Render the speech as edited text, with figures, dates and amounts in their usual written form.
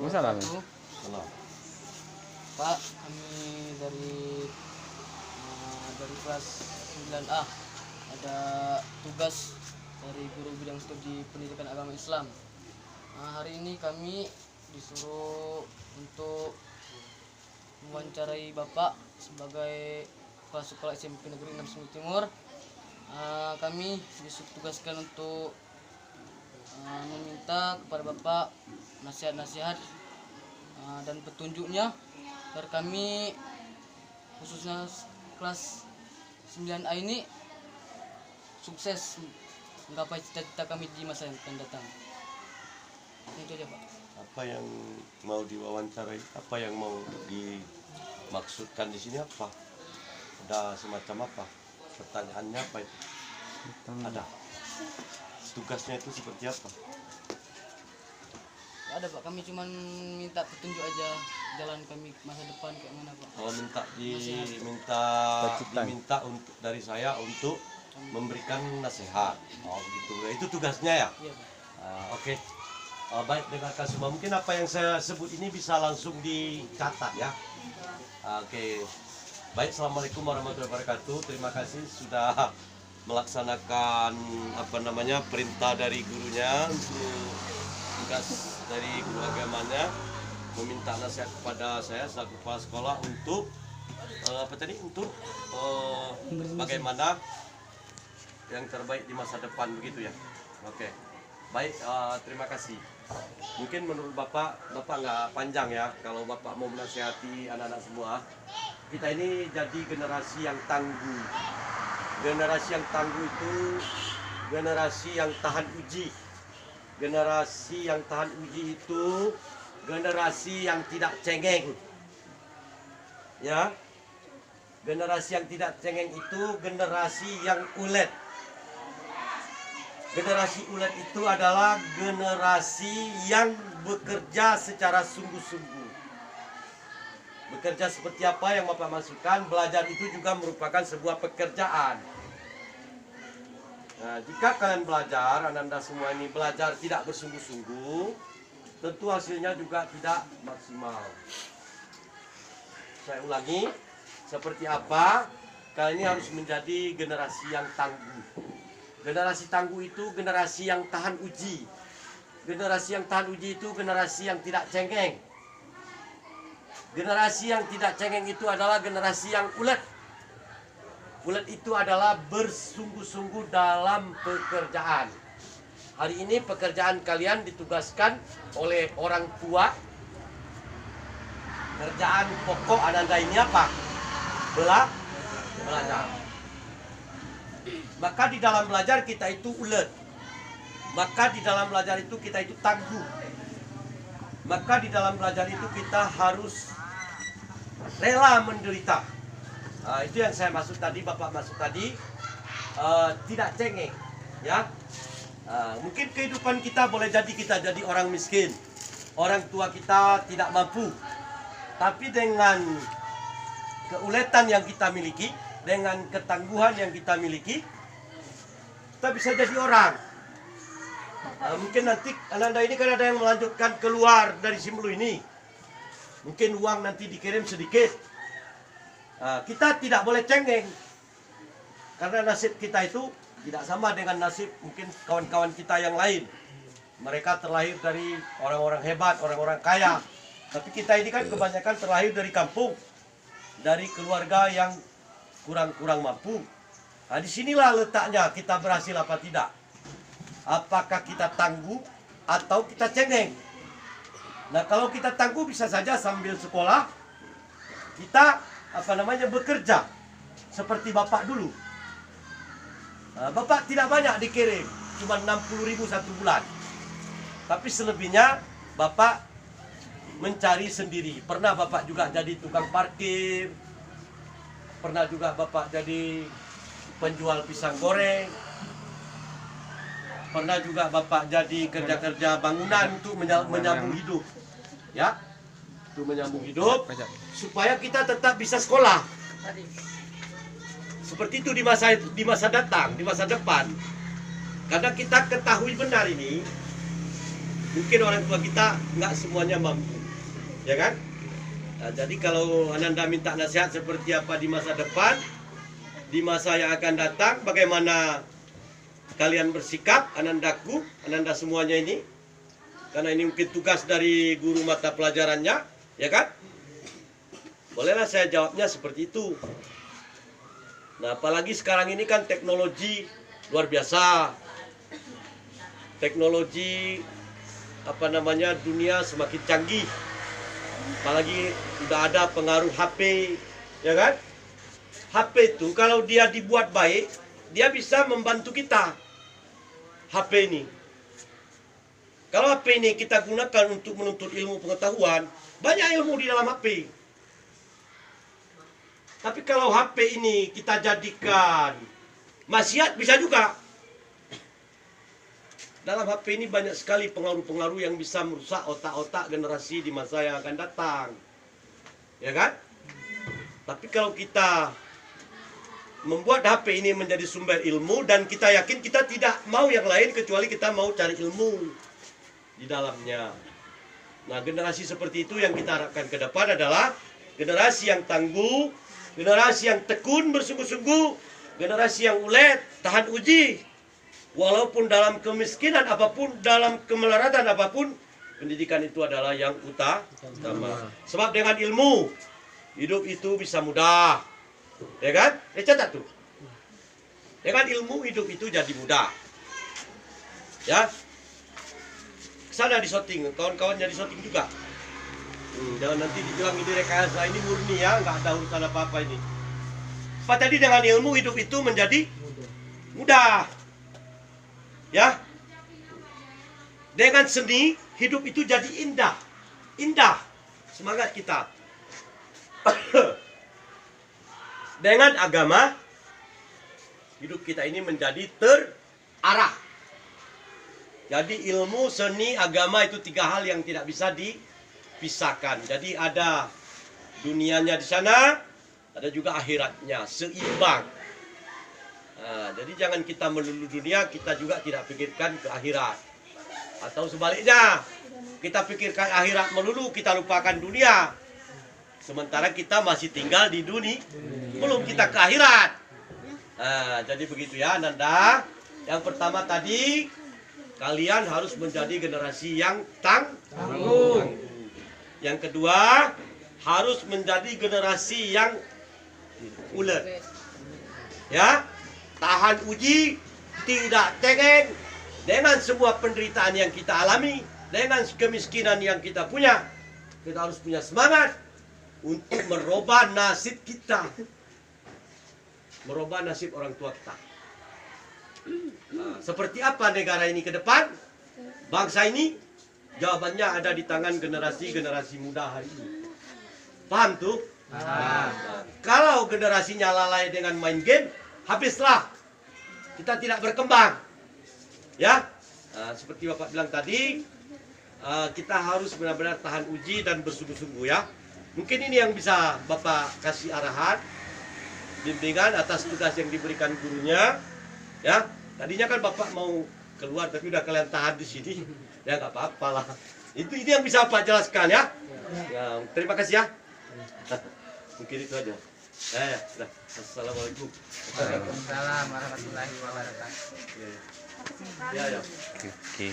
wabarakatuh. Pak, kami dari kelas 9A ada tugas dari guru bidang studi pendidikan agama Islam. Hari ini kami disuruh untuk mewawancarai Bapak sebagai kepala sekolah SMP Negeri 6 Sumut Timur. Kami ditugaskan untuk meminta kepada Bapak nasihat-nasihat dan petunjuknya agar kami khususnya kelas 9A ini sukses menggapai cita-cita kami di masa yang akan datang. Itu aja, Pak. Apa yang mau diwawancarai? Apa yang mau dimaksudkan di sini apa? Ada semacam apa? Pertanyaannya apa itu? Ada. Tugasnya itu seperti apa? Ada, Pak, kami cuma minta petunjuk aja jalan kami masa depan kayak mana, Pak. Oh, diminta untuk dari saya untuk memberikan nasihat. Oh, begitu. Itu tugasnya ya? Iya, Pak. Oke. Baik, dengarkan semua. Mungkin apa yang saya sebut ini bisa langsung dicatat ya. Oke. Baik, assalamualaikum warahmatullahi wabarakatuh. Terima kasih sudah melaksanakan perintah dari gurunya untuk tugas dari guru agamanya meminta nasihat kepada saya selaku kepala sekolah untuk bagaimana yang terbaik di masa depan, begitu ya. Oke. Baik, terima kasih. Mungkin menurut Bapak nggak panjang ya kalau Bapak mau menasihati anak-anak semua. Kita ini jadi generasi yang tangguh. Generasi yang tangguh itu generasi yang tahan uji. Generasi yang tahan uji itu generasi yang tidak cengeng. Ya. Generasi yang tidak cengeng itu generasi yang ulet. Generasi ulet itu adalah generasi yang bekerja secara sungguh-sungguh. Bekerja seperti apa yang Bapak maksudkan, belajar itu juga merupakan sebuah pekerjaan. Nah, jika kalian belajar, Anda semua ini belajar tidak bersungguh-sungguh, tentu hasilnya juga tidak maksimal. Saya ulangi, seperti apa kalian ini harus menjadi generasi yang tangguh. Generasi tangguh itu generasi yang tahan uji. Generasi yang tahan uji itu generasi yang tidak cengeng. Generasi yang tidak cengeng itu adalah generasi yang ulet. Ulet itu adalah bersungguh-sungguh dalam pekerjaan. Hari ini pekerjaan kalian ditugaskan oleh orang tua. Kerjaan pokok Anda ini apa? Belajar. Maka di dalam belajar kita itu ulet. Maka di dalam belajar itu kita itu tangguh. Maka di dalam belajar itu kita harus rela menderita. Itu yang saya maksud tadi, Bapak maksud tadi, tidak cengeng, ya. Mungkin kehidupan kita boleh jadi kita jadi orang miskin, orang tua kita tidak mampu, tapi dengan keuletan yang kita miliki, dengan ketangguhan yang kita miliki, kita bisa jadi orang. Mungkin nanti Anda ini kan ada yang melanjutkan keluar dari Simelu ini. Mungkin uang nanti dikirim sedikit. Kita tidak boleh cengeng. Karena nasib kita itu tidak sama dengan nasib mungkin kawan-kawan kita yang lain. Mereka terlahir dari orang-orang hebat, orang-orang kaya. Tapi kita ini kan kebanyakan terlahir dari kampung. Dari keluarga yang kurang mampu. Disinilah letaknya kita berhasil apa tidak. Apakah kita tangguh atau kita cengeng? Nah, kalau kita tangguh bisa saja sambil sekolah kita bekerja seperti Bapak dulu. Bapak tidak banyak dikirim, cuma 60.000 satu bulan. Tapi selebihnya Bapak mencari sendiri. Pernah Bapak juga jadi tukang parkir. Pernah juga Bapak jadi penjual pisang goreng. Pernah juga Bapak jadi kerja-kerja bangunan untuk menyambung hidup. Ya, untuk menyambung hidup supaya kita tetap bisa sekolah. Seperti itu di masa datang, di masa depan. Karena kita ketahui benar ini, Mungkin orang tua kita nggak semuanya mampu, ya kan? Nah, jadi kalau Ananda minta nasihat seperti apa di masa depan, di masa yang akan datang, bagaimana kalian bersikap, Anandaku, Ananda semuanya ini, karena ini mungkin tugas dari guru mata pelajarannya, ya kan? Bolehlah saya jawabnya seperti itu. Nah, apalagi sekarang ini kan teknologi luar biasa. Teknologi dunia semakin canggih. Apalagi sudah ada pengaruh HP, ya kan? HP itu kalau dia dibuat baik, dia bisa membantu kita. HP ini. Kalau HP ini kita gunakan untuk menuntut ilmu pengetahuan, banyak ilmu di dalam HP. Tapi kalau HP ini kita jadikan maksiat, bisa juga. Dalam HP ini banyak sekali pengaruh-pengaruh yang bisa merusak otak-otak generasi di masa yang akan datang. Ya kan? Tapi kalau kita membuat HP ini menjadi sumber ilmu, dan kita yakin kita tidak mau yang lain kecuali kita mau cari ilmu di dalamnya. Nah, generasi seperti itu yang kita harapkan ke depan adalah generasi yang tangguh, generasi yang tekun bersungguh-sungguh, generasi yang ulet, tahan uji. Walaupun dalam kemiskinan apapun, dalam kemelaratan apapun, pendidikan itu adalah yang utama. Sebab dengan ilmu, hidup itu bisa mudah. Ya kan? Catat tuh. Dengan ilmu hidup itu jadi mudah. Ya. Sana di shooting, kawan-kawan jadi shooting juga. Jangan nanti dibilang ini rekayasa, ini murni ya, nggak ada urusan apa-apa ini. Pak tadi dengan ilmu hidup itu menjadi mudah. Ya. Dengan seni hidup itu jadi indah. Indah. Semangat kita. Dengan agama hidup kita ini menjadi terarah. Jadi ilmu, seni, agama itu 3 hal yang tidak bisa dipisahkan. Jadi ada dunianya di sana, ada juga akhiratnya, seimbang. Nah, jadi jangan kita melulu dunia, kita juga tidak pikirkan ke akhirat. Atau sebaliknya, kita pikirkan akhirat melulu, kita lupakan dunia. Sementara kita masih tinggal di dunia, belum kita ke akhirat. Nah, jadi begitu ya Ananda. Yang pertama tadi, kalian harus menjadi generasi yang tangguh. Yang kedua, harus menjadi generasi yang ulet. Ya, tahan uji, tidak cengeng dengan semua penderitaan yang kita alami, dengan kemiskinan yang kita punya. Kita harus punya semangat untuk merubah nasib kita, merubah nasib orang tua kita. Nah, seperti apa negara ini ke depan, bangsa ini? Jawabannya ada di tangan generasi-generasi muda hari ini. Paham tuh? Nah, kalau generasinya lalai dengan main game, habislah. Kita tidak berkembang. Ya, seperti Bapak bilang tadi, kita harus benar-benar tahan uji dan bersungguh-sungguh ya. Mungkin ini yang bisa Bapak kasih arahan, bimbingan atas tugas yang diberikan gurunya. Ya, tadinya kan Bapak mau keluar tapi udah kalian tahan di sini. Ya nggak apa-apa lah. Itu yang bisa Pak jelaskan ya. Ya, terima kasih ya. Mungkin itu aja. Ya, sudah. Assalamualaikum. Waalaikumsalam warahmatullahi wabarakatuh. Ya, ya. Oke.